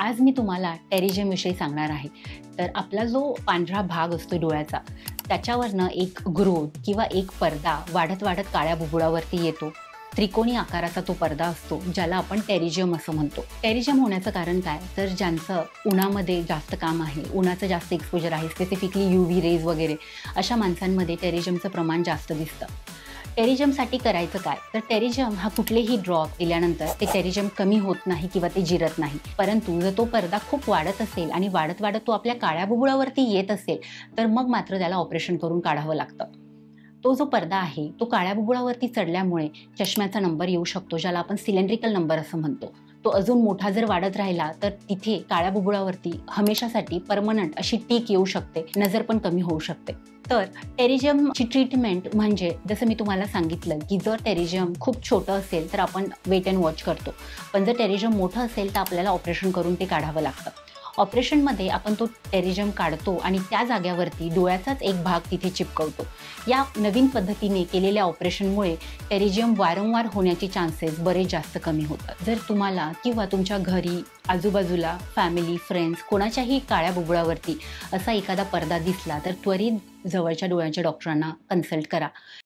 आज मी तुम्हाला टेरिजियम विषयी सांगणार आहे। तर आपला जो पांढरा भाग असतो डोळ्याचा, त्याच्यावरनं एक ग्रोथ किंवा एक पडदा वाढत-वाढत काळ्या बुबुळावरती येतो। त्रिकोणी आकाराचा तो पडदा असतो, ज्याला आपण टेरिजियम असं म्हणतो। टेरिजियम होण्याचं कारण काय? तर ज्यांचं उन्हामध्ये जास्त काम आहे, उन्हाचं जास्त एक्सपोजर आहे, स्पेसिफिकली यूव्ही रेज वगैरे, अशा माणसांमध्ये टेरिजियमचं प्रमाण जास्त दिसतं। टेरिजियमसाठी करायचं काय? तर टेरिजियम हा कुठलेही ड्रॉप दिल्यानंतर ते टेरिजियम कमी होत नाही किंवा ते जिरत नाही। परंतु जर तो पडदा खूप वाढत असेल आणि वाढत-वाढत तो आपल्या काळ्या बुबुळावरती येत असेल, तर मग मात्र त्याला ऑपरेशन करून काढावं लागतं। तो जो पडदा आहे, तो काळ्या बुबुळावरती चढल्यामुळे चष्म्याचा नंबर येऊ शकतो, ज्याला आपण सिलेंड्रिकल नंबर असं म्हणतो। तो अजून मोठा जर वाढत राहिला, तर तिथे काळ्या बुबुळावरती हमेशासाठी परमनंट अशी टीक येऊ शकते, नजर पण कमी होऊ शकते। तर टेरिजियमची ट्रीटमेंट म्हणजे जसं मी तुम्हाला सांगितलं, की जर टेरिजियम खूप छोटं असेल, तर आपण वेट अँड वॉच करतो। पण जर टेरिजियम मोठं असेल, तर आपल्याला ऑपरेशन करून ते काढावं लागतं। ऑपरेशनमध्ये आपण तो टेरिजियम काढतो आणि त्या जागेवरती डोळ्याचाच एक भाग तिथे चिपकवतो। या नवीन पद्धतीने केलेल्या ऑपरेशनमुळे टेरिजियम वारंवार होण्याचे चान्सेस बरेच जास्त कमी होतात। जर तुम्हाला किंवा तुमच्या घरी, आजूबाजूला, फॅमिली, फ्रेंड्स कोणाच्याही काळ्या बुबुळावरती असा एखादा पडदा दिसला, तर त्वरित जवळच्या डोळ्यांच्या डॉक्टरांना कन्सल्ट करा।